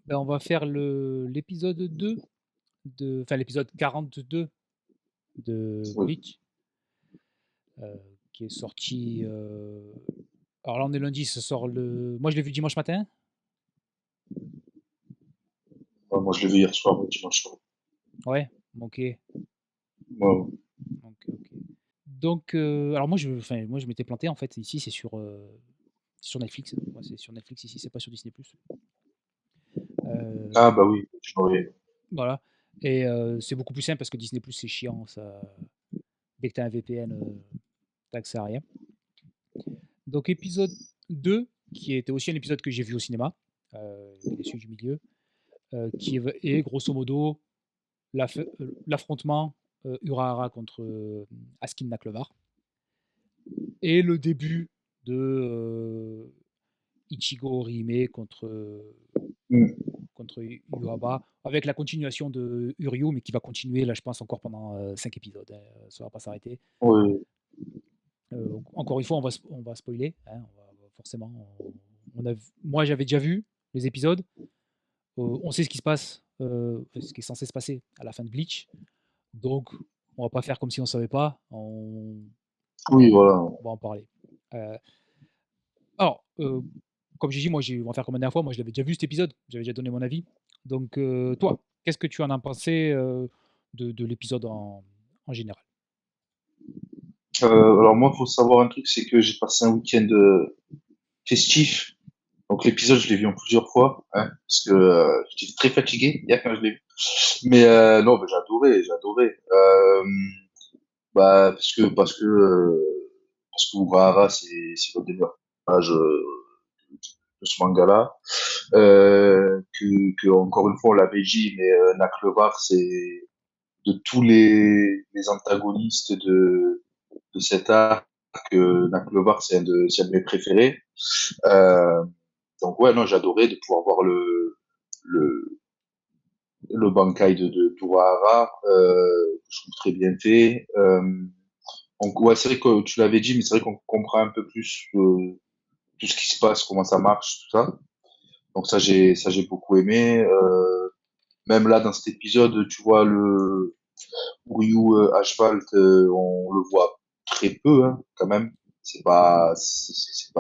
Ben, on va faire l'épisode 2 enfin l'épisode 42 de Oui. Bleach, qui est sorti. Alors là, on est lundi, ça sort le. Moi, je l'ai vu dimanche matin. Moi, je l'ai vu hier soir, ouais, dimanche soir. Ouais, ok, Ouais, ok. Donc, alors moi, je m'étais planté en fait. Ici, c'est sur Netflix. Ouais, c'est sur Netflix ici, c'est pas sur Disney+. Euh, ah, bah oui, tu m'aurais. voilà. Et c'est beaucoup plus simple parce que Disney+, c'est chiant. Ça, dès que tu as un VPN, t'as accès à rien. Donc, épisode 2, qui était aussi un épisode que j'ai vu au cinéma, qui est celui du milieu, est grosso modo l'affrontement Urahara contre Askin Naklovar et le début de Ichigo Orihime Hmm. contre Yuaba, avec la continuation de Uryu, mais qui va continuer, là, je pense, encore pendant 5 épisodes. Hein, ça va pas s'arrêter. Oui, Encore une fois, on va spoiler. Hein, forcément, moi, j'avais déjà vu les épisodes. On sait ce qui se passe, ce qui est censé se passer à la fin de Bleach. Donc, on va pas faire comme si on savait pas. oui, voilà. On va en parler. Euh, alors, comme j'ai dit, on va faire comme la dernière fois. Moi, je l'avais déjà vu cet épisode. J'avais déjà donné mon avis. Donc, toi, qu'est-ce que tu en as pensé de l'épisode en général? Alors moi, faut savoir un truc, c'est que j'ai passé un week-end festif. Donc l'épisode, je l'ai vu en plusieurs fois, hein, parce que j'étais très fatigué hier quand je l'ai vu. Mais non, bah, j'ai adoré. Bah parce que Urahara, c'est le meilleur personnage de ce manga-là. Que encore une fois, on l'avait dit, mais Naklevar, c'est de tous les antagonistes de cet arc, Naklevar, c'est un de mes préférés. Euh, donc ouais, non, j'adorais de pouvoir voir le, le Bankai de Urahara, je trouve très bien fait. Donc ouais, c'est vrai que tu l'avais dit, mais c'est vrai qu'on comprend un peu plus tout ce qui se passe, comment ça marche, tout ça. Donc ça j'ai beaucoup aimé. Même là dans cet épisode, tu vois le Ryu Ashvalt, on le voit très peu hein, quand même. C'est pas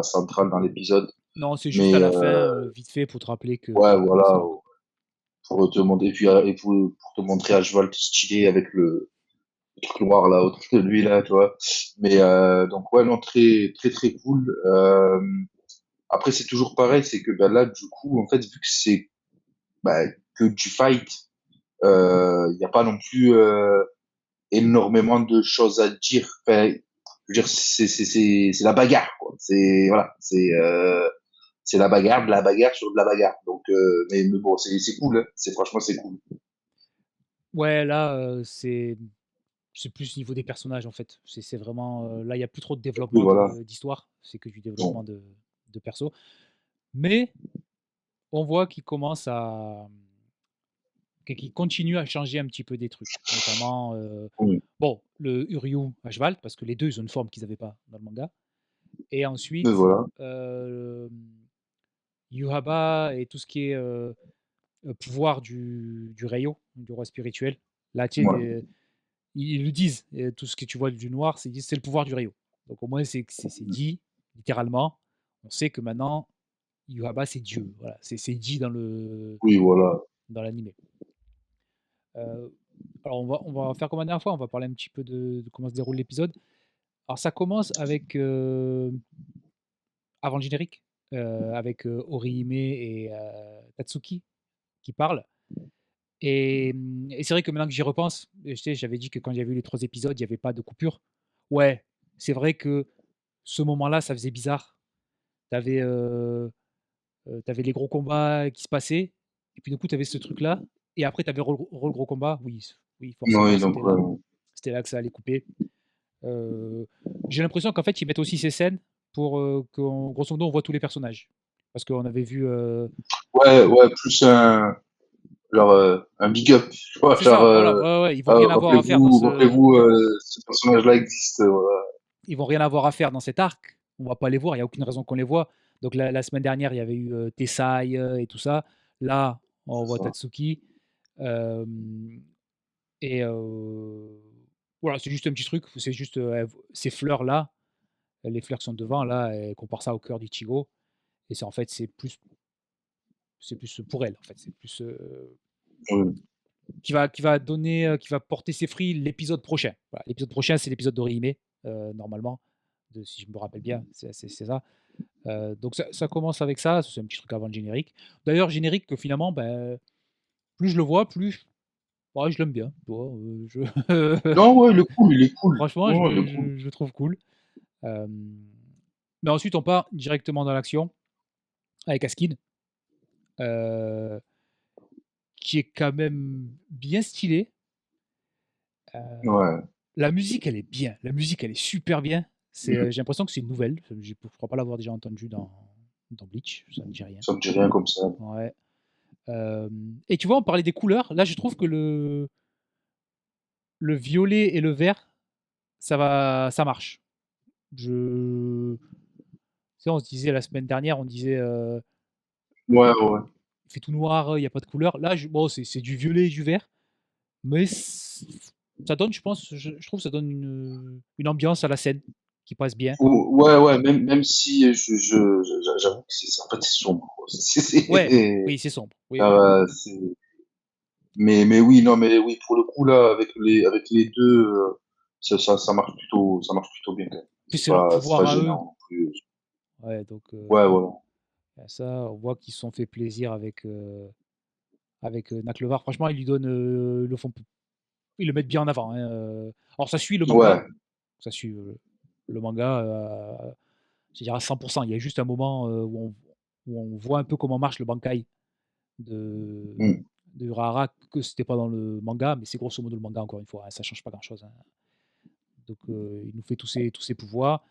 central dans l'épisode, Non, c'est juste à mais la fin, vite fait, pour te rappeler ouais que c'est voilà, là, quoi. pour te montrer et pour te montrer Ashvalt stylé avec le truc noir là autour de lui là, tu vois. Mais donc ouais non, très très très cool. Après c'est toujours pareil, c'est que ben là du coup en fait vu que c'est bah, que du fight, il n'y a pas non plus énormément de choses à dire. Enfin, je veux dire, c'est la bagarre, quoi. C'est, voilà, c'est la bagarre, de la bagarre sur de la bagarre. Donc, mais bon, c'est cool, hein. Franchement, c'est cool. Ouais, là, c'est plus au niveau des personnages, en fait. C'est vraiment, là, il y a plus trop de Oui, développement voilà. d'histoire, c'est que du développement Bon. de perso. Mais on voit qu'il commence à qui continue à changer un petit peu des trucs, notamment, Oui. bon, le Uryu à cheval, parce que les 2 ils ont une forme qu'ils avaient pas dans le manga, et Mais ensuite, voilà. Yuhaba et tout ce qui est, pouvoir du Ryo, du roi spirituel. Là, tu sais, Ouais. ils le disent, tout ce que tu vois du noir, c'est ils disent: «C'est le pouvoir du Ryo». Donc au moins c'est dit littéralement. On sait que maintenant Yuhaba c'est Dieu, voilà, c'est dit Oui, voilà. dans l'animé. Heu, alors on va faire comme la dernière fois, on va parler un petit peu de comment se déroule l'épisode. Alors ça commence avec, avant le générique, avec, Orihime et Tatsuki qui parlent et c'est vrai que maintenant que j'y repense, tu sais, j'avais dit que quand il y avait eu les 3 épisodes, il y avait pas de coupure. Ouais, c'est vrai que ce moment-là, ça faisait bizarre. Tu avais, les gros combats qui se passaient et puis du coup, tu avais ce truc-là et après tu avais le gros combat. Oui, oui, forcément, Oui, donc, c'était là que ça allait couper. Heu, j'ai l'impression qu'en fait, ils mettent aussi ces scènes pour, qu'en grosso modo, on voit tous les personnages. Parce qu'on avait vu, ouais, ouais, plus genre, un big up, tu vois, c'est genre, ça, voilà, ouais, ouais, ouais, ils vont rien avoir à faire dans rappelez-vous, ce personnage-là existe, voilà. ils vont rien avoir à faire dans cet arc. On va pas les voir, il y a aucune raison qu'on les voit. Donc la semaine dernière, il y avait eu, Tessai, et tout ça. Là, on c'est voit ça. Tatsuki. euh, et voilà, c'est juste un petit truc. C'est juste ces fleurs-là, les fleurs qui sont devant, là, elle compare ça au cœur d'Ichigo. Et c'est en fait, c'est plus pour elle, en fait. C'est plus Oui, qui va donner, qui va porter ses fruits l'épisode prochain. Voilà, l'épisode prochain, c'est l'épisode d'Orihime, normalement, si je me rappelle bien, c'est ça. Donc ça commence avec ça, c'est un petit truc avant le générique. D'ailleurs, générique que finalement, ben, plus je le vois, plus ouais, je l'aime bien. Tu vois, non, ouais, il est cool, il est cool. franchement, Ouais, ouais, il est cool. je le trouve cool. Euh, Mais ensuite, on part directement dans l'action avec Askin, euh, qui est quand même bien stylé. Euh, Ouais, la musique, elle est bien. La musique, elle est super bien. mm, J'ai l'impression que c'est une nouvelle. Je ne crois pas l'avoir déjà entendue dans Bleach. Ça ne me dit rien. ça me dit rien comme ça. Ouais. Et tu vois, on parlait des couleurs. Là, je trouve que le violet et le vert, ça marche. Je... Tu sais, on se disait la semaine dernière, on disait Ouais, ouais. il fait tout noir, il n'y a pas de couleur. Là, bon, c'est du violet et du vert, mais ça donne, je pense, je trouve, ça donne une ambiance à la scène qui passe bien. Ouais, ouais, même si j'avoue que en fait, c'est sombre. Ouais, oui, c'est sombre. Oui, oui. C'est, mais oui, non, mais oui, pour le coup, là, avec les deux, ça marche plutôt bien, quand même. Puis c'est leur C'est pouvoir pas à eux. gênant non plus. Ouais, donc Ouais, voilà. ça, on voit qu'ils se sont fait plaisir avec Naklevar. Franchement, ils lui donnent le fond. Ils le mettent bien en avant, hein. Alors, ça suit le manga. Ouais, Ça suit le manga, je dirais à 100%. Il y a juste un moment où on voit un peu comment marche le Bankai de, mm, de Urahara, que c'était pas dans le manga, mais c'est grosso modo le manga, encore une fois, hein, ça change pas grand-chose, hein. Donc, il nous fait tous ses pouvoirs.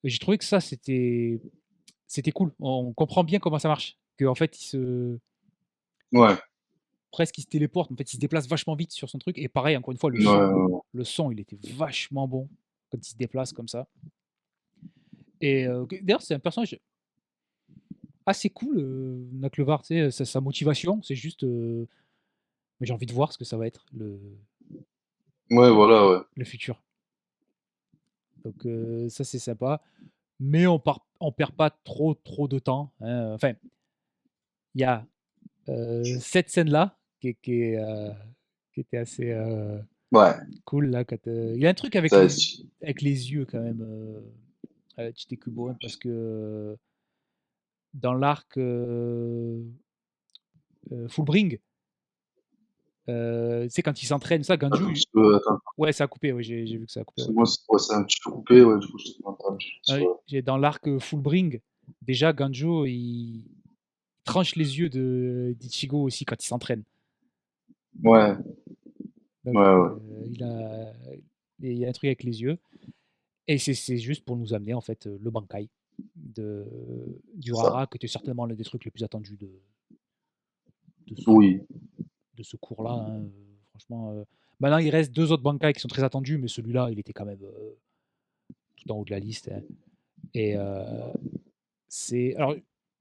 Et j'ai trouvé que ça, c'était cool. On comprend bien comment ça marche. Qu'en fait, ouais, presque, il se téléporte. En fait, il se déplace vachement vite sur son truc. Et pareil, encore une fois, ouais, ouais. le son, il était vachement bon quand il se déplace comme ça. Et d'ailleurs, c'est un personnage assez cool, Naklevar, tu sais, sa motivation, c'est juste, mais j'ai envie de voir ce que ça va être Ouais, voilà, ouais. le futur. Donc ça, c'est sympa. Mais on perd pas trop de temps, hein. Enfin, il y a cette scène-là qui était assez Ouais, cool là. Il y a un truc ça, avec les yeux quand même, Tite Kubo, hein, parce que dans l'arc Fullbring, tu sais, quand il s'entraîne, ça, attends, Ganju, attends, ouais, ça a coupé, ouais, j'ai vu que ça a coupé, c'est ouais. moi, ouais, c'est un petit peu coupé, ouais, du coup, je t'ai pas entendu. Dans l'arc Fullbring, déjà, Ganjo, il tranche les yeux d'Ichigo aussi quand il s'entraîne. Ouais, Donc, ouais, ouais, il y a un truc avec les yeux. Et c'est juste pour nous amener, en fait, le Bankai du c'est ça. Rara, qui était certainement l'un des trucs les plus attendus de ce, Oui, de ce cours-là, hein. Franchement, maintenant, il reste deux autres Bankai qui sont très attendus, mais celui-là, il était quand même tout en haut de la liste, hein. Et alors,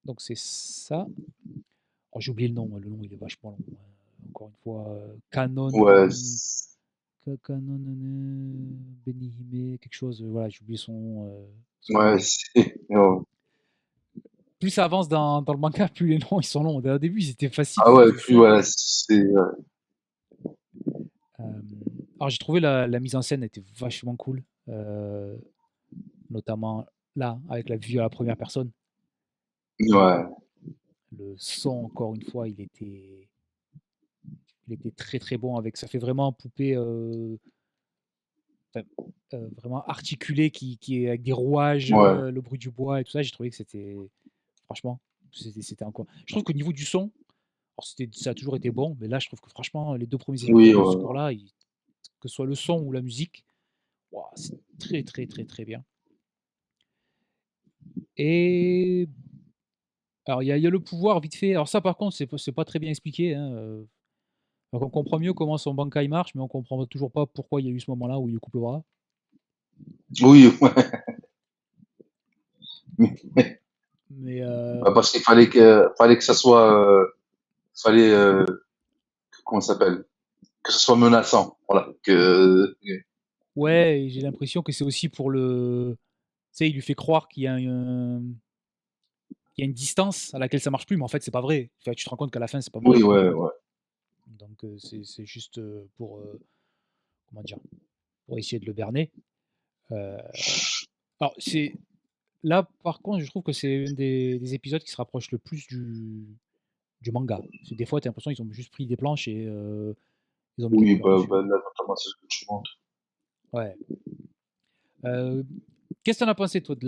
donc c'est ça. Oh, j'ai oublié le nom. Le nom, il est vachement long, hein. Encore une fois, ouais, Canon Benihime, quelque chose. Voilà, j'ai oublié son ouais, nom. c'est, ouais. Plus ça avance dans le manga, plus les noms ils sont longs. Au début, ils étaient faciles, Ah ouais, c'était puis simple. ouais, c'est, Euh, alors, j'ai trouvé la mise en scène était vachement cool, notamment là, avec la vue à la première personne. ouais, Le son, encore une fois, il était très très bon avec. Ça fait vraiment poupée, enfin, vraiment articulée, qui est avec des rouages, ouais, le bruit du bois et tout ça. J'ai trouvé que c'était, franchement, c'était encore. Je trouve qu'au niveau du son, alors ça a toujours été bon, mais là, je trouve que franchement, les deux premiers oui, épisodes de ce ouais. cours-là, que ce soit le son ou la musique, ouah, c'est très très très très bien. Et alors, il y a le pouvoir vite fait. Alors ça, par contre, c'est pas très bien expliqué, hein. Donc on comprend mieux comment son Bankai marche, mais on comprend toujours pas pourquoi il y a eu ce moment-là où il coupe le bras. Oui, ouais. Mais Bah, parce qu'il fallait que ça soit, fallait, comment ça s'appelle? Que ce soit menaçant, voilà, que Ouais, et j'ai l'impression que c'est aussi pour le. Tu sais, il lui fait croire qu'il y a une distance à laquelle ça marche plus, mais en fait, c'est pas vrai. Enfin, tu te rends compte qu'à la fin, c'est pas vrai. oui, ouais, ouais. Donc, c'est juste pour. Comment dire? Pour essayer de le berner. Euh, Alors, c'est. Là, par contre, je trouve que c'est un des épisodes qui se rapproche le plus du manga. Parce que des fois, tu as l'impression qu'ils ont juste pris des planches et ils ont mis des Oui, couleurs dessus. bah, là, notamment, c'est ce que tu montres. Ouais. Euh, Qu'est-ce que tu en as pensé, toi, de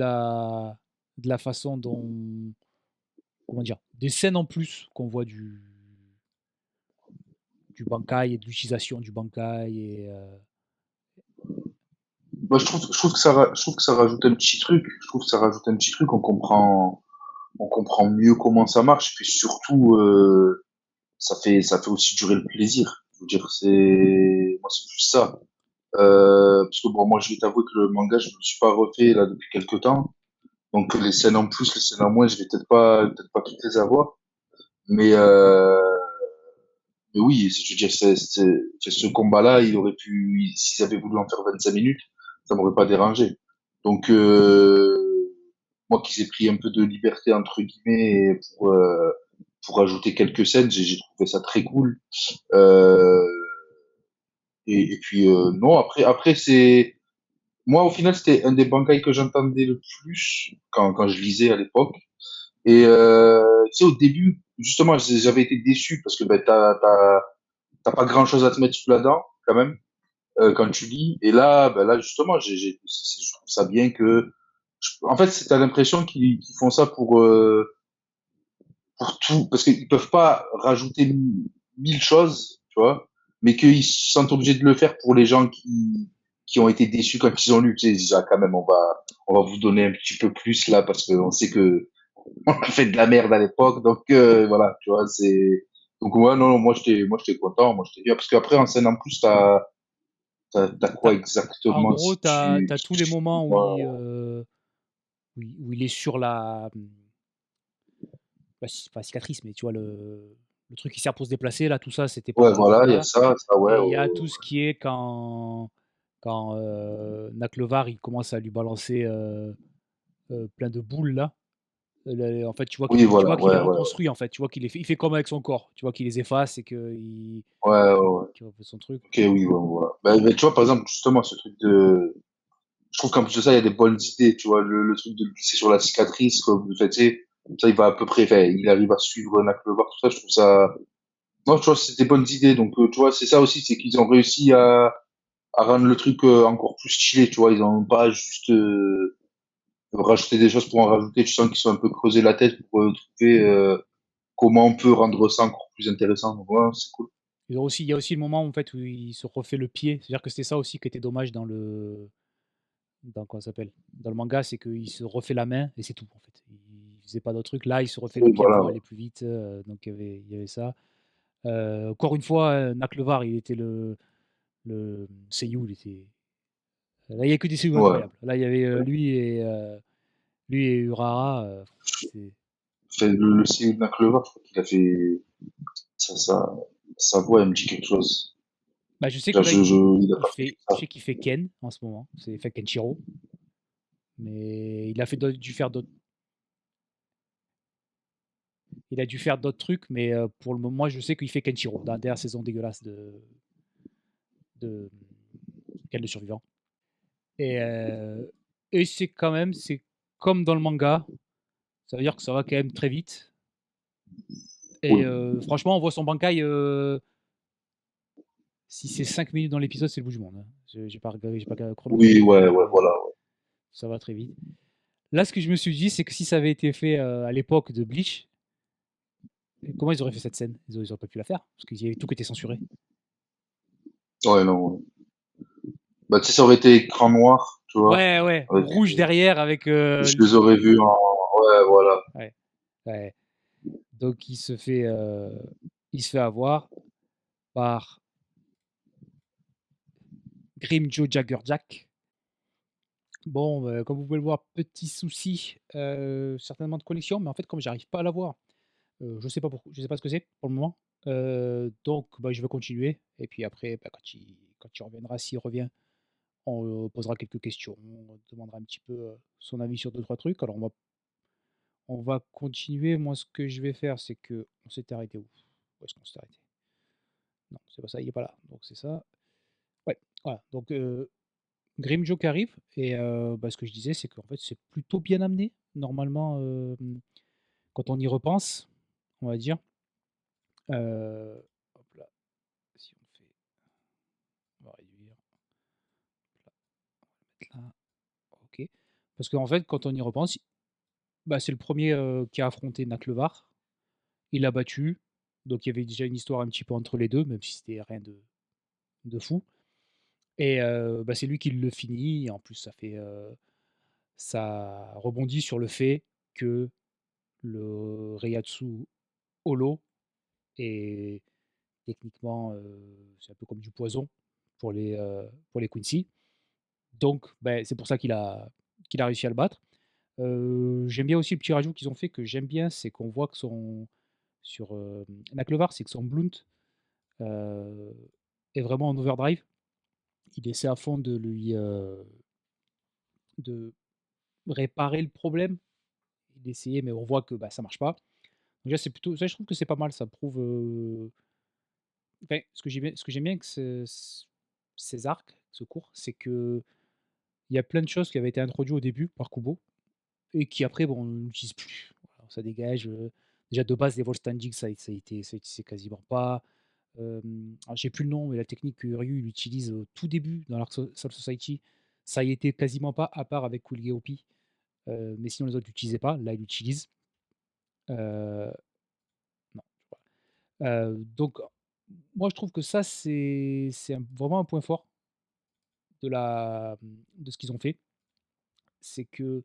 la façon dont. Comment dire? Des scènes en plus qu'on voit du Bankai et de l'utilisation du Bankai. Et, Moi, je trouve que ça rajoute un petit truc. Je trouve que ça rajoute un petit truc. On comprend mieux comment ça marche. Puis surtout, ça fait aussi durer le plaisir. Je veux dire, moi, c'est plus ça. Parce que bon, moi, je vais t'avouer que le manga, je me suis pas refait là depuis quelques temps. Donc les scènes en plus, les scènes en moins, je vais peut-être pas toutes les avoir. Mais, mais oui, je veux dire, ce combat-là, il aurait pu, s'ils avaient voulu en faire 25 minutes, ça m'aurait pas dérangé. Donc, moi, qu'ils aient pris un peu de liberté, entre guillemets, pour ajouter quelques scènes, j'ai trouvé ça très cool. Euh, et puis, non, après, moi, au final, c'était un des bankai que j'entendais le plus quand je lisais à l'époque. Et, tu sais, au début, justement, j'avais été déçu parce que, ben, t'as pas grand chose à te mettre sous la dent, quand même, quand tu lis. Et là, ben là, justement, je trouve ça bien que, en fait, t'as l'impression qu'ils font ça pour tout, parce qu'ils peuvent pas rajouter 1000 choses, tu vois, mais qu'ils se sentent obligés de le faire pour les gens qui ont été déçus quand ils ont lu. Tu sais, ils disent, ah, quand même, on va vous donner un petit peu plus là, parce qu'on sait que on a fait de la merde à l'époque, donc voilà, tu vois, c'est. Donc ouais, non, non, moi j'étais content, moi j'étais bien, parce qu'après en scène en plus, t'as quoi En exactement gros, si tu as tu, tous les moments où ouais, où il est sur pas cicatrice, mais tu vois, le truc qui sert pour se déplacer, là, tout ça, c'était ouais, pendant le voilà, il y a manga. ça, ouais, Et il y a tout ce qui est quand Naklevar, il commence à lui balancer plein de boules, là. En fait, oui, tu voilà, vois qu'il les ouais, ouais, reconstruit, en fait. Tu vois il fait comme avec son corps. Tu vois qu'il les efface et ouais. qu'il refait son truc. Ok, oui, voilà. Tu vois, par exemple, justement, ce truc de, je trouve qu'en plus de ça, il y a des bonnes idées, tu vois, le truc de glisser sur la cicatrice, comme le fait, tu sais, comme ça, il va à peu près, enfin, il arrive à suivre Naklevar, tout ça, je trouve ça, non, tu vois, c'est des bonnes idées, donc, tu vois, c'est ça aussi, c'est qu'ils ont réussi à rendre le truc encore plus stylé, tu vois, ils ont pas juste rajouté des choses pour en rajouter, tu sens qu'ils sont un peu creusé la tête pour trouver comment on peut rendre ça encore plus intéressant, donc ouais, c'est cool. Il y a aussi le moment en fait, où il se refait le pied. C'est-à-dire que c'était ça aussi qui était dommage comment ça s'appelle? Dans le manga, c'est qu'il se refait la main et c'est tout en fait. Il faisait pas d'autres trucs. Là, il se refait le Oui, pied voilà, pour ouais. aller plus vite. Donc il y avait ça. Encore une fois, Naklevar, il était le seiyuu, il était. Là, il n'y a que des seiyuu Ouais. incroyables. Là, il y avait lui et Urara. C'est- Enfin, le CEO de McLeod, je crois qu'il a fait ça, sa voix, elle me dit quelque chose. Bah, je sais Là, que là, il a il pas fait fait, je ça. sais qu'il fait Ken en ce moment. C'est fait Kenshiro. Mais il a dû faire d'autres trucs, mais pour le moment, je sais qu'il fait Kenshiro dans la dernière saison dégueulasse de Quel de survivant. Et, c'est comme dans le manga, ça veut dire que ça va quand même très vite. Et Oui, franchement, on voit son Bankai, si c'est 5 minutes dans l'épisode, c'est le bout du monde, hein. J'ai pas oui, chronométré, ouais, mais ouais, voilà. ça va très vite. Là, ce que je me suis dit, c'est que si ça avait été fait à l'époque de Bleach, comment ils auraient fait cette scène? Ils auraient pas pu la faire, parce qu'il y avait tout qui était censuré. Ouais, non. Ouais. Bah, tu sais, ça aurait été écran noir, tu vois. Ouais, ouais, Avec, rouge derrière avec. je les aurais vus en, ouais, voilà. Ouais, ouais. Donc il se fait avoir par Grim Joe Jaggerjack. Bon, comme vous pouvez le voir, petit souci, certainement de connexion, mais en fait, comme j'arrive pas à la voir Je sais pas ce que c'est pour le moment. Donc bah, je vais continuer et puis après, bah, quand il reviendra, s'il revient, on, posera quelques questions, on demandera un petit peu, son avis sur deux trois trucs. Alors on va continuer. Moi, ce que je vais faire, c'est que on s'était arrêté où? Où est-ce qu'on s'était arrêté? Non, c'est pas ça, il est pas là, donc c'est ça. Ouais, voilà, donc Grimmjow qui arrive et bah, ce que je disais, c'est qu'en fait, c'est plutôt bien amené normalement, quand on y repense, on va dire. Hop là, si on fait on va réduire, hop là, mettre là, OK. Parce qu'en fait, quand on y repense, bah, c'est le premier er qui a affronté Naklevar. Il l'a battu, donc il y avait déjà une histoire un petit peu entre les 2, même si c'était rien de fou et bah, c'est lui qui le finit et en plus ça rebondit sur le fait que le Reiatsu Holo est techniquement, c'est un peu comme du poison pour les Quincy. Donc beh, c'est pour ça qu'il a réussi à le battre. J'aime bien aussi le petit rajout qu'ils ont fait que j'aime bien, c'est qu'on voit que son sur, Naklevar, c'est que son Blount, heu, est vraiment en overdrive. Il essaie à fond de réparer le problème. Il essayait, mais on voit que, bah, ça marche pas. Déjà, c'est plutôt ça, je trouve que c'est pas mal, ça prouve, enfin, ce que j'aime bien avec ces arcs, ce cours, c'est qu'il y a plein de choses qui avaient été introduits au début par Kubo et qui après, bon, on n'utilise plus. Voilà, ça dégage, déjà de base, les vol standing, ça utilisait quasiment pas. Alors j'ai plus le nom, mais la technique que Ryu il utilise au tout début dans l'Arc Soul Society, ça y était quasiment pas, à part avec Cool Geopi, mais sinon les autres l'utilisaient pas. Là, ils l'utilisent. Heu, non, je crois. Donc moi, je trouve que ça, c'est vraiment un point fort de ce qu'ils ont fait. C'est que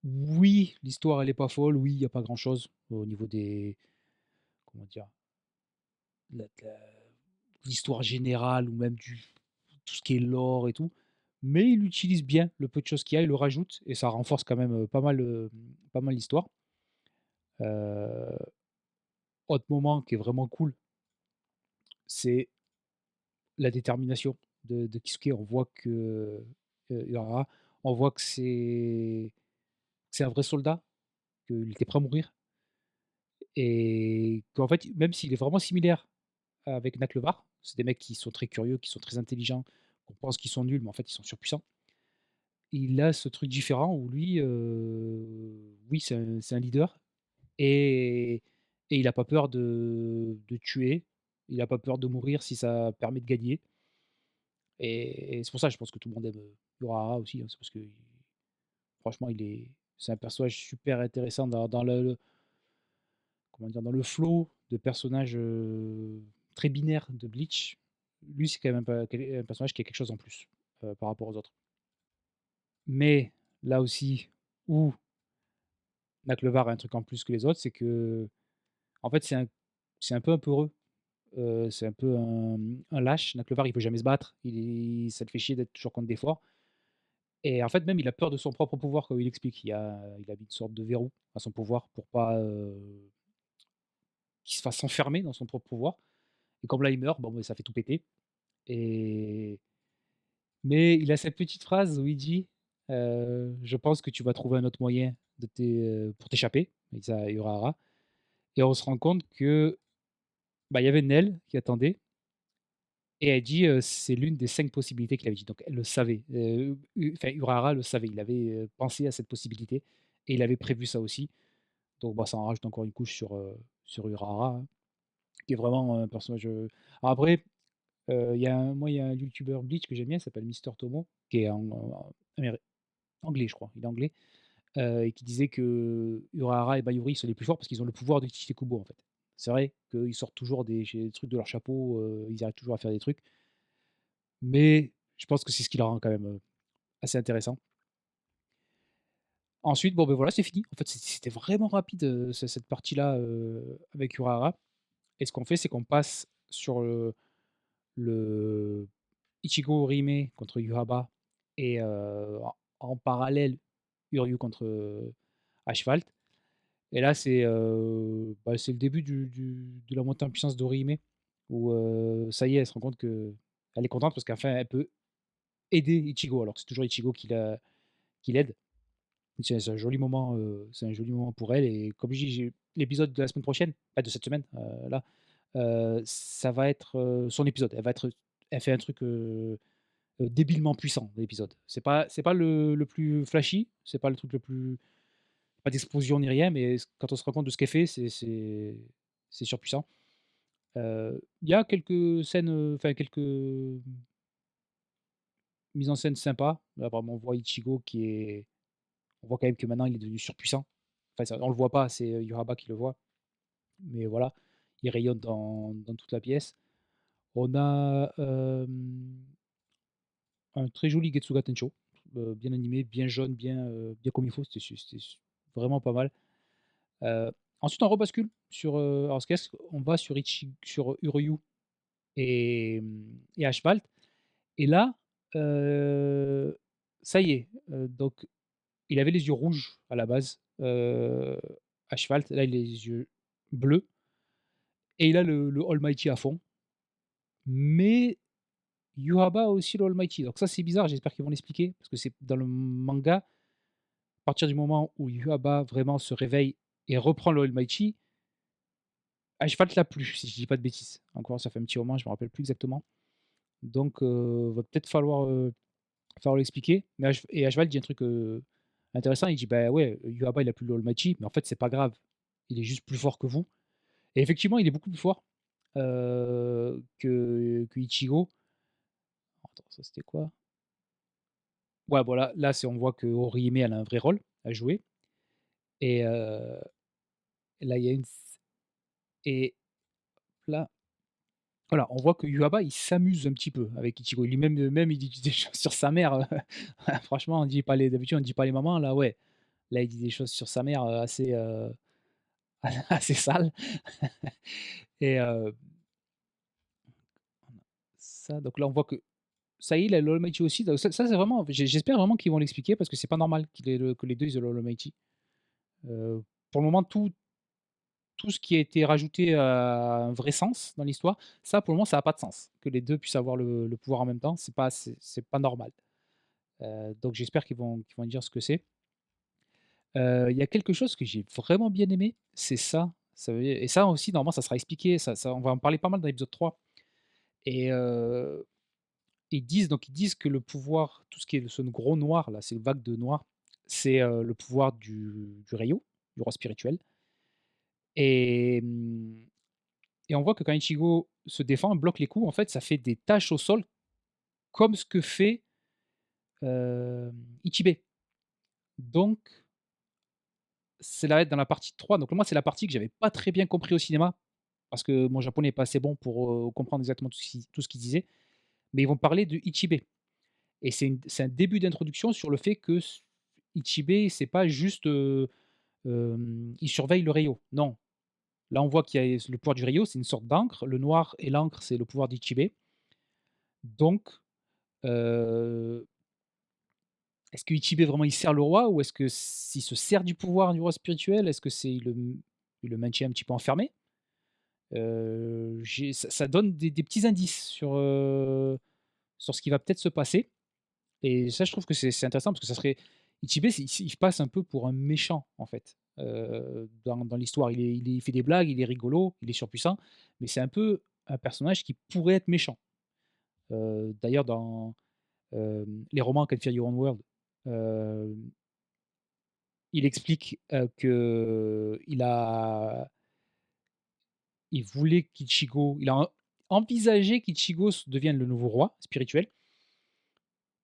oui, l'histoire, elle est pas folle, oui, il y a pas grand-chose au niveau des comment dire? De l'histoire générale ou même du tout ce qui est lore et tout, mais il utilise bien le peu de choses qu'il y a, il le rajoute et ça renforce quand même, pas mal l'histoire. Heu, Autre moment qui est vraiment cool, c'est la détermination de Kisuke. On voit que, Urara, on voit que c'est un vrai soldat, qu'il était prêt à mourir et qu'en fait, même s'il est vraiment similaire avec Naklevar, c'est des mecs qui sont très curieux, qui sont très intelligents, qu'on pense qu'ils sont nuls, mais en fait, ils sont surpuissants. Il a ce truc différent où lui, oui, c'est un leader et il a pas peur de tuer, il a pas peur de mourir si ça permet de gagner et c'est pour ça, je pense que tout le monde aime, Urahara aussi, hein. C'est parce que franchement, c'est un personnage super intéressant dans le comment dire? Dans le flow de personnages, très binaires de Bleach. Lui, c'est quand même un personnage qui a quelque chose en plus, par rapport aux autres. Mais là aussi où Naklevar a un truc en plus que les autres, c'est qu'en fait, c'est un peu un peureux, c'est un peu un lâche. Naklevar, il peut jamais se battre, ça le fait chier d'être toujours contre des forts et en fait, même, il a peur de son propre pouvoir, comme il explique. Il a mis une sorte de verrou à son pouvoir pour pas, qu'il se fasse enfermer dans son propre pouvoir et comme là, il meurt, bon, bah, ça fait tout péter et mais il a cette petite phrase où il dit, «Je pense que tu vas trouver un autre moyen pour t'échapper», il dit ça à Urahara et on se rend compte que, bah, il y avait Nell qui attendait et elle dit, c'est l'une des 5 possibilités qu'il avait dit. Donc elle le savait, enfin Urahara le savait. Il avait, pensé à cette possibilité et il avait prévu ça aussi. Donc bah, ça en rajoute encore une couche sur Urahara, hein, qui est vraiment un personnage, alors après, il y a un youtubeur Bleach que j'aime bien, il s'appelle Mister Tomo, qui est améri anglais, je crois, il est anglais, et qui disait que Urahara et Bayuri sont les plus forts parce qu'ils ont le pouvoir de Tite-Kubo, en fait. C'est vrai qu'ils sortent toujours des trucs de leur chapeau, ils arrivent toujours à faire des trucs, mais je pense que c'est ce qui la rend quand même, assez intéressant. Ensuite, bon, ben voilà, c'est fini. En fait, c'était vraiment rapide, cette partie-là, avec Urahara et ce qu'on fait, c'est qu'on passe sur le Ichigo Orihime contre Yubaba et en parallèle, Uryu contre, Asphalt Et là, c'est le début de la montée en puissance d'Orihime, où ça y est, elle se rend compte qu'elle est contente parce qu'enfin elle peut aider Ichigo, alors que c'est toujours Ichigo qui l'aide. C'est un joli moment, c'est un joli moment pour elle et comme je dis, j'ai l'épisode de la semaine prochaine, pas de cette semaine, là, ça va être, son épisode. Elle fait un truc, débilement puissant, l'épisode. C'est pas le plus flashy, c'est pas le truc le plus pas d'explosion ni rien, mais quand on se rend compte de ce qu'elle fait, c'est surpuissant. Il y a quelques scènes, enfin quelques mises en scène sympas. Là, vraiment, on voit Ichigo on voit quand même que maintenant il est devenu surpuissant. Enfin, ça on le voit pas, c'est, Yuraba qui le voit, mais voilà, il rayonne dans toute la pièce. On a, un très joli Getsuga Tencho, bien animé, bien jaune, bien comme il faut, c'était vraiment pas mal. Heu, Ensuite on rebascule sur, alors ce qu'il y a, c'est qu'on va sur Uryu et Ashval et là, heu, ça y est, donc il avait les yeux rouges à la base, Ashval, là il a les yeux bleus et il a le Almighty à fond, mais Yuraba a aussi le Almighty. Donc ça c'est bizarre, j'espère qu'ils vont l'expliquer parce que c'est dans le manga, à partir du moment où Yuraba vraiment se réveille et reprend le Almighty, Ashval l'a plus, si je dis pas de bêtises. Encore ça fait un petit moment, je me rappelle plus exactement. Donc va peut-être falloir l'expliquer. Mais Ashval dit un truc, intéressant, il dit: «Bah, ouais, Yuraba il a plus le Almighty, mais en fait c'est pas grave, il est juste plus fort que vous» et effectivement il est beaucoup plus fort, que Ichigo. Attends, ça c'était quoi? Ouais, voilà, là c'est on voit que Orihime elle a un vrai rôle à jouer et là il y a une s et là, voilà, on voit que Yuraba il s'amuse un petit peu avec Ichigo. Il lui même il dit des choses sur sa mère, franchement on dit pas les d'habitude on dit pas les mamans, là ouais, là il dit des choses sur sa mère, assez, assez sales et ça donc là on voit que ça y est, il a le Almighty aussi, donc ça c'est vraiment j'espère vraiment qu'ils vont l'expliquer parce que c'est pas normal qu'il ait que les 2 ils aient le Almighty. Pour le moment tout ce qui a été rajouté a un vrai sens dans l'histoire. Ça, pour le moment, ça a pas de sens. Que les 2 puissent avoir le pouvoir en même temps, c'est pas normal. Donc j'espère qu'ils vont dire ce que c'est. Il y a quelque chose que j'ai vraiment bien aimé, c'est ça. Ça veut dire et ça aussi, normalement, ça sera expliqué, ça on va en parler pas mal dans l'épisode 3 et ils disent que le pouvoir, tout ce qui est ce gros noir là, ces vagues de noir, c'est, le pouvoir du Ryo, du roi spirituel et et on voit que quand Ichigo se défend, bloque les coups, en fait, ça fait des taches au sol comme ce que fait, Ichibei. Donc c'est là dans la partie 3. Donc moi, c'est la partie que j'avais pas très bien compris au cinéma, parce que mon japonais est pas assez bon pour, comprendre exactement tout ce qu'il disait. Mais ils vont parler de Ichibei et c'est un début d'introduction sur le fait que Ichibei, c'est pas juste, il surveille le Ryo. Non, là, on voit qu'il y a le pouvoir du Ryo, c'est une sorte d'encre. Le noir et l'encre, c'est le pouvoir d'Ichibei. Donc Heu, est-ce que Ichibei vraiment il sert le roi ou est-ce que s'il se sert du pouvoir du roi spirituel? Est-ce que c'est il le maintient un petit peu enfermé? J'ai ça donne des petits indices sur ce qui va peut-être se passer et ça je trouve que c'est intéressant parce que ça serait Ichibei il passe un peu pour un méchant en fait, dans l'histoire. Il fait des blagues, il est rigolo, il est surpuissant, mais c'est un peu un personnage qui pourrait être méchant. D'ailleurs dans, les romans Can Fear Your Own World, hem, il explique, il voulait qu'Ichigo il a envisagé qu'Ichigo devienne le nouveau roi spirituel,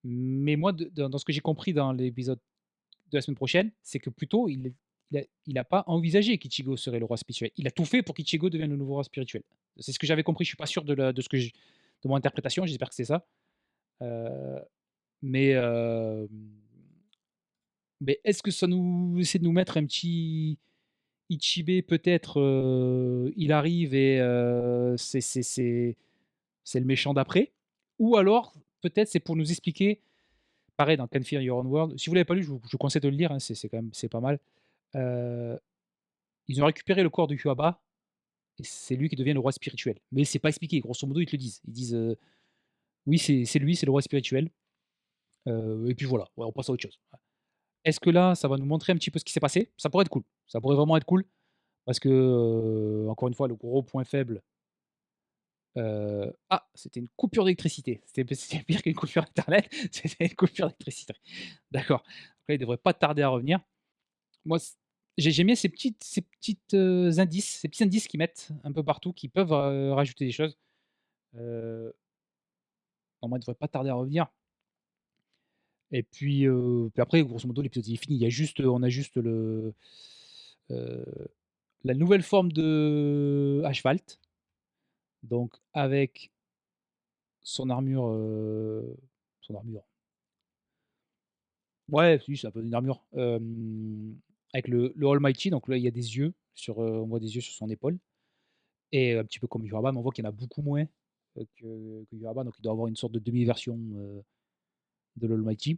mais moi dans ce que j'ai compris dans l'épisode de la semaine prochaine, c'est que plutôt il a pas envisagé qu'Ichigo serait le roi spirituel. Il a tout fait pour qu'Ichigo devienne le nouveau roi spirituel. C'est ce que j'avais compris, je suis pas sûr de ce que de mon interprétation, j'espère que c'est ça. Heu, mais est-ce que ça nous essaie de nous mettre un petit Ichibei peut-être, il arrive et c'est le méchant d'après? Ou alors peut-être c'est pour nous expliquer pareil dans Can Fear Your Own World, si vous l'avez pas lu, je vous conseille de le lire, hein, c'est quand même c'est pas mal. Heu, ils ont récupéré le corps de Yubaba et c'est lui qui devient le roi spirituel. Mais c'est pas expliqué, grosso modo, ils te le disent. Ils disent, «Oui, c'est lui, c'est le roi spirituel», et puis voilà, ouais, on passe à autre chose. Est-ce que là, ça va nous montrer un petit peu ce qui s'est passé? Ça pourrait être cool. Ça pourrait vraiment être cool parce que, encore une fois, le gros point faible, c'était une coupure d'électricité. C'était pire qu'une coupure internet, c'était une coupure d'électricité. D'accord. Donc là, il devrait pas tarder à revenir. Moi, j'aime bien ces petites indices, ces petits indices qu'ils mettent un peu partout, qui peuvent, rajouter des choses. Heu, Normalement, il devrait pas tarder à revenir et puis après, grosso modo, l'épisode il est fini. Il y a juste, on a juste heu, la nouvelle forme de Ashvalt, donc avec son armure, ouais, si, c'est un peu une armure, avec le Almighty, donc là, il y a des yeux on voit des yeux sur son épaule et un petit peu comme Yuraba, mais on voit qu'il y en a beaucoup moins, que Yuraba, donc il doit avoir une sorte de demi-version, de l'Almighty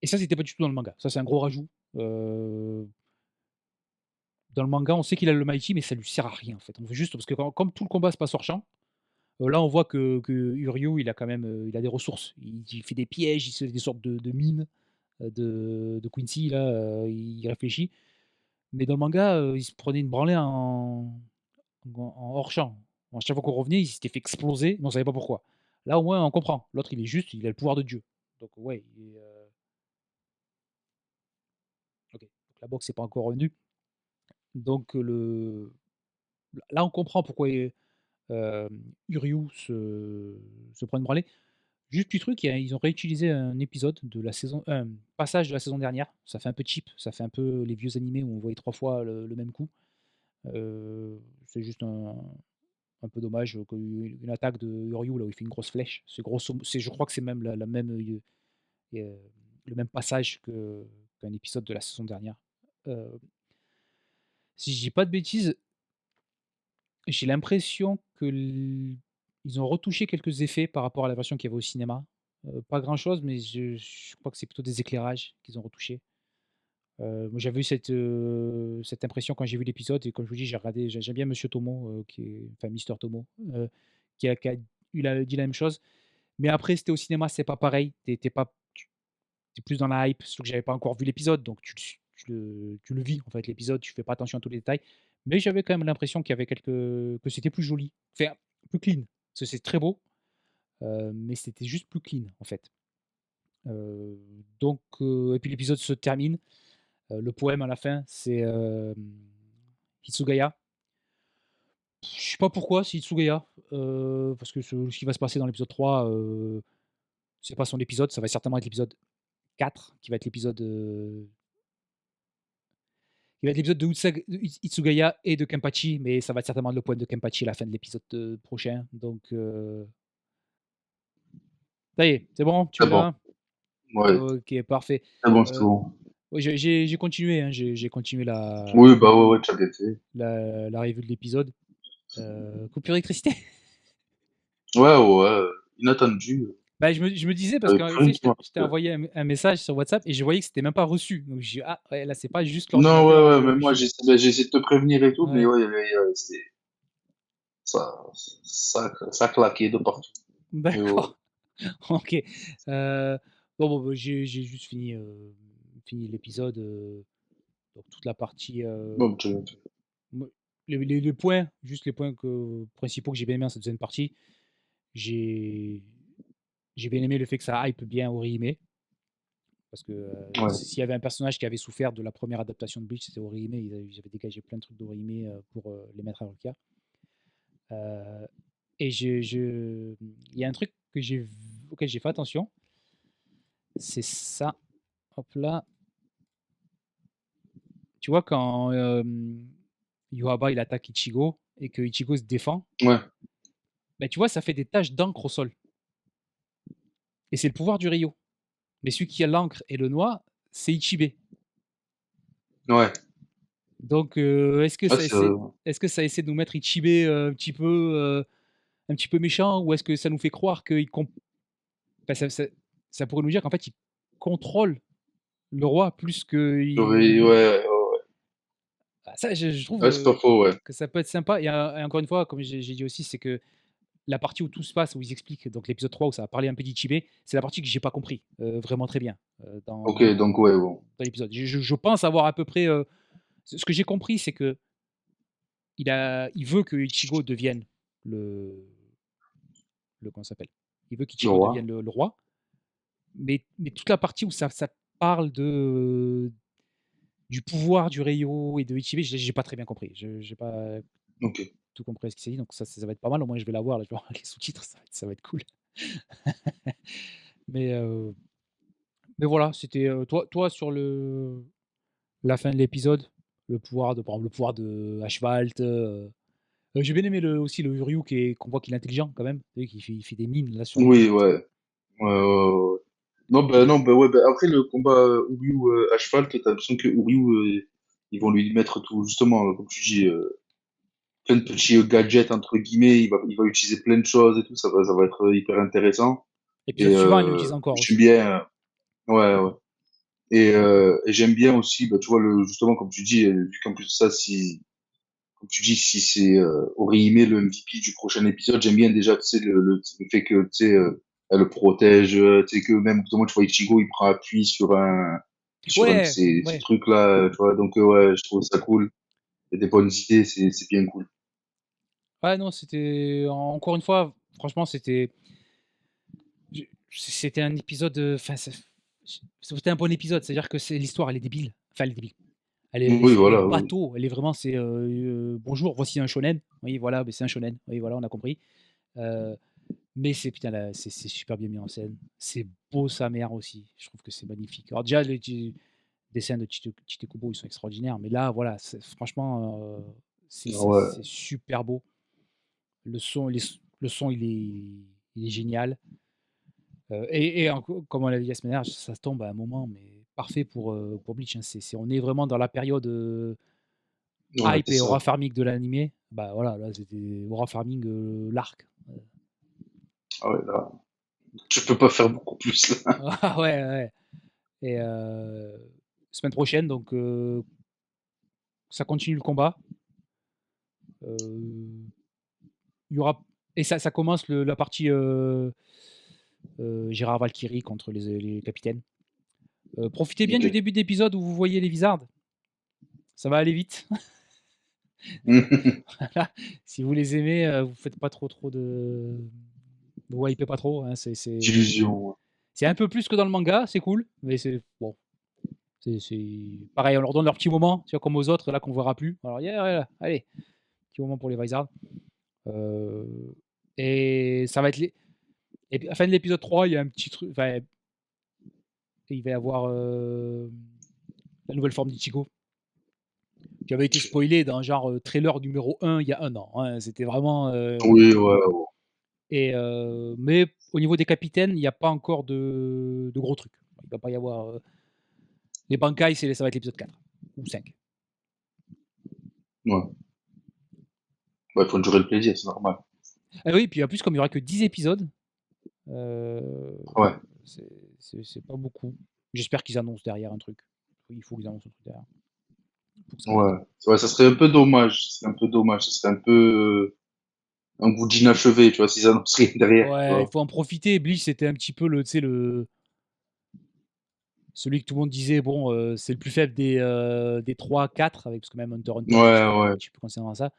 et ça, c'était pas du tout dans le manga. Ça, c'est un gros rajout, heu, dans le manga, on sait qu'il a l'Almighty, mais ça lui sert à rien, en fait. On veut juste parce que comme tout le combat se passe hors champ, là, on voit que Uryu, il a quand même, il a des ressources. Il fait des pièges, il se fait des sortes de mines, de Quincy là, il réfléchit. Mais dans le manga, il se prenait une branlée en hors champ. À chaque fois qu'on revenait, il s'était fait exploser, mais on savait pas pourquoi. Là, au moins, on comprend. L'autre, il a le pouvoir de Dieu. Donc ouais, OK. Donc la boxe n'est pas encore revenue. Donc là, on comprend pourquoi, Uryu se prend une branlée. Juste petit truc, ils ont réutilisé un épisode de la saison un passage de la saison dernière. Ça fait un peu cheap, ça fait un peu les vieux animés où on voyait 3 fois le même coup. C'est juste un peu dommage, qu'une attaque de Uryu là où il fait une grosse flèche. Je crois que c'est même la même, heu, le même passage qu'un épisode de la saison dernière. Heu, Si je dis pas de bêtises, j'ai l'impression que ils ont retouché quelques effets par rapport à la version qu'il y avait au cinéma. Pas grand chose, mais je crois que c'est plutôt des éclairages qu'ils ont retouchés. Moi j'avais eu cette impression quand j'ai vu l'épisode et comme je vous dis, j'aime bien Monsieur Tomo, qui est enfin Mister Tomo, qui a dit la même chose. Mais après, c'était au cinéma, c'est pas pareil. Tu es plus dans la hype, surtout que j'avais pas encore vu l'épisode, donc tu le vis, en fait, l'épisode, tu fais pas attention à tous les détails. Mais j'avais quand même l'impression qu'il y avait que c'était plus joli, enfin, plus clean. Parce que c'est très beau, mais c'était juste plus clean, en fait. Heu, et puis l'épisode se termine, le poème à la fin, c'est, Hitsugaya. Je sais pas pourquoi c'est Hitsugaya, parce que ce qui va se passer dans l'épisode 3, c'est pas son épisode, ça va certainement être l'épisode 4 qui va être l'épisode de Hitsugaya et de Kenpachi, mais ça va être certainement le point de Kenpachi à la fin de l'épisode, prochain, donc ça y est, c'est bon, tu C'est bon. l'as? Ouais, OK, parfait. c'est bon, c'est Heu, bon. oui, j'ai continué, hein, j'ai continué Oui, bah, ouais, ouais, tu as bien fait. la review de l'épisode. Coupure d'électricité? Ouais, ouais, inattendu, Bah, je me disais parce que, plus tu rien sais, qui je t'ai marchait. envoyé un message sur WhatsApp et je voyais que c'était même pas reçu. Donc j'ai dit: «Ah ouais, là, c'est pas juste Non, l'ordinateur, ouais, ouais, mais moi, wifi là». j'ai essayé de te prévenir et tout, mais Ouais, ouais, c'était ça ça claquait de partout. Mais ouais, d'accord, OK. Bon, bah, j'ai juste fini l'épisode, donc toute la partie, bon, tu as me les points, juste les points principaux que j'ai bien aimé dans cette deuxième partie. J'ai j'ai bien aimé le fait que ça hype bien Orihime. Parce que, ouais, s'il y avait un personnage qui avait souffert de la première adaptation de Bleach, c'était Orihime. Ils avaient dégagé plein de trucs d'Orihime, pour, les mettre à Rukia. Heu et il y a un truc auquel j'ai fait attention, c'est ça, hop là. Tu vois quand, Yorohaba il attaque Ichigo et que Ichigo se défend, ouais, bah, tu vois ça fait des taches d'encre au sol et c'est le pouvoir du Ryo. Mais celui qui a l'encre et le noix, c'est Ichibé. ouais. Donc, Ouais, c'est est-ce que ça essaie de nous mettre Ichibé, un petit peu méchant ou est-ce que ça nous fait croire qu'il enfin, ça pourrait nous dire qu'en fait, il contrôle le roi plus oui, qu'il ouais, ouais, ouais. Bah, ça, je trouve, Ouais, c'est pas faux, ouais. que ça peut être sympa et encore une fois, comme j'ai dit aussi, c'est que la partie où tout se passe, où ils expliquent, donc l'épisode 3 où ça va parler un peu d'Ichibé, c'est la partie que j'ai pas compris, vraiment très bien, OK, donc ouais, bon. dans l'épisode. Je pense avoir à peu près, ce que j'ai compris, c'est qu'il veut que Ichigo devienne le comment ça s'appelle? Il veut Le qu'Ichigo roi. devienne le roi, mais toute la partie où ça parle du pouvoir du Reiho et de Ichibé, j'ai pas très bien compris. Je j'ai pas OK. tout compris à ce qui s'est dit, donc ça va être pas mal. Au moins, je vais la voir, là, je vais avoir les sous-titres, ça va être cool. Mais, heu, mais voilà, c'était, toi sur la fin de l'épisode, le pouvoir de par exemple, le pouvoir de Ashvalt, j'ai bien aimé aussi le Ryu qu'on voit qu'il est intelligent quand même, tu sais, qu'il fait des mines là sur Oui, l'épisode. ouais. Ouais, ouais, ouais, ouais. Non, bah, ouais, bah, après le combat Uryu Ashfalt, t'as l'impression que Uryu, ils vont lui mettre tout, justement, comme tu dis, plein de petits gadgets, entre guillemets, il va utiliser plein de choses et tout, ça va être hyper intéressant. Épisode Et suivant, il l'utilise encore j'aime aussi. bien, ouais, ouais. Et j'aime bien aussi, bah, tu vois, justement, comme tu dis, vu qu'en plus de ça, si, comme tu dis, si c'est Orihime le MVP du prochain épisode, j'aime bien déjà, tu sais, le fait que, tu sais, elle le protège, tu sais, que même, justement, tu vois, Ichigo, il prend appui sur un de Ouais, ces ouais. trucs-là, tu vois, donc, ouais, je trouve ça cool. Il y a des bonnes idées, c'est bien cool. Ouais, non, c'était encore une fois, franchement, c'était un épisode, enfin, c'était un bon épisode. C'est-à-dire que l'histoire, elle est débile. Enfin, elle est débile. Oui, Elle est voilà, oui. bateau. Elle est vraiment, bonjour, voici un shonen. Oui, voilà, mais c'est un shonen. Oui, voilà, on a compris. Euh, mais c'est putain, là, c'est super bien mis en scène. C'est beau sa mère aussi. Je trouve que c'est magnifique. Alors déjà, les dessins de Tite Kubo, ils sont extraordinaires. Mais là, voilà, franchement, Ah ouais, c'est super beau. Le son, le son, il est génial. Comme on l'a dit la semaine dernière, ça tombe à un moment, mais parfait pour Bleach, hein. On est vraiment dans la période ouais, hype c'est et ça. aura farming de l'animé. Bah voilà, là c'était aura farming l'arc. Ah ouais, là, tu peux pas faire beaucoup plus, là. Ah ouais, ouais. Et semaine prochaine, donc ça continue le combat. Euh, il y aura et ça commence la partie Gérard Valkyrie contre les capitaines. Profitez bien Ok. du début d'épisode où vous voyez les Wizards. Ça va aller vite. Voilà. Si vous les aimez, vous faites pas trop vous hypez pas trop, hein, D'illusion. c'est un peu plus que dans le manga, c'est cool, mais c'est bon, pareil, on leur donne leur petit moment, tu vois, comme aux autres là qu'on verra plus. Alors yeah, ouais, allez, petit moment pour les Vizards. Euh, et ça va être et puis, à la fin de l'épisode 3, il y a un petit truc, enfin, il va y avoir la nouvelle forme d'Ichigo qui avait été spoilé dans genre trailer numéro 1 il y a un an, hein. C'était vraiment Oui, ouais, ouais. mais au niveau des capitaines, il n'y a pas encore de gros trucs. Il va pas y avoir. Les Bankai, ça va être l'épisode 4 ou 5. Ouais. Bah, il faut durer le plaisir, c'est normal. Ah oui, puis en plus, comme il n'y aura que 10 épisodes, euh, Ouais. c'est c'est pas beaucoup. J'espère qu'ils annoncent derrière un truc. Il faut qu'ils annoncent un truc derrière pour que ça pète. Ouais. Ouais, ça serait un peu dommage. Ce serait un peu dommage. Ce serait un peu un goût d'inachevé, tu vois, s'ils annoncent rien derrière, tu Ouais, il vois. faut en profiter. Bleach, c'était un petit peu tu sais, celui que tout le monde disait, bon, c'est le plus faible des 3-4, avec, parce que même Hunter x Hunter, Ouais, il est un ouais. petit peu concernant ça.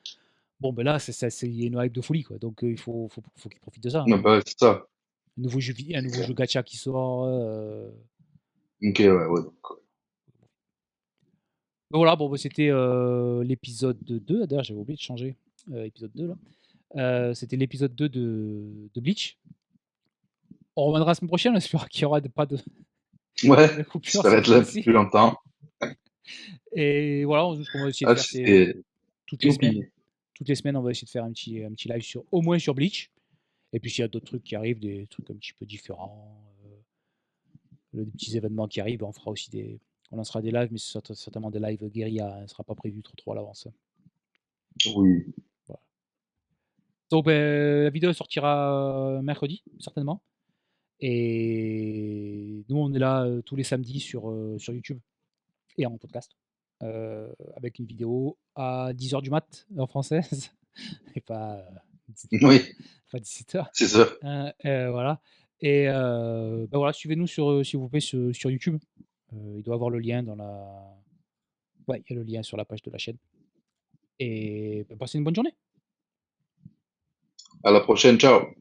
Bon, ben là, il y a une hype de folie, quoi. Donc, faut qu'ils profitent de ça, hein. Ouais, bah, c'est ça. Un nouveau jeu gacha qui sort. Ok, ouais, ouais. Donc, Donc voilà, bon, bah, c'était l'épisode 2. D'ailleurs, j'avais oublié de changer. Épisode 2, là. C'était l'épisode 2 de Bleach. On reviendra la semaine prochaine. On espère qu'il n'y aura pas ouais, de coupure j'espère cette être là un peu fois-ci. plus longtemps. Et voilà, ce qu'on va essayer de Ah, faire, c'est c'était toutes les semaines. youpi. Toutes les semaines, on va essayer de faire un petit live au moins sur Bleach. Et puis, s'il y a d'autres trucs qui arrivent, des trucs un petit peu différents, des petits événements qui arrivent, on fera aussi on lancera des lives, mais ce sera certainement des lives guérilla, hein. Ce ne sera pas prévu trop à l'avance, hein. Oui. Voilà. Donc, la vidéo sortira mercredi, certainement. Et nous, on est là tous les samedis sur YouTube et en podcast. avec une vidéo à 10 heures du mat, heure française et pas, Oui, pas 17 h. c'est ça. Voilà et bah, voilà, suivez-nous sur, s'il vous plaît, sur YouTube. Il doit avoir le lien dans la ouais, il y a le lien sur la page de la chaîne et bah, passez une bonne journée. À la prochaine, ciao.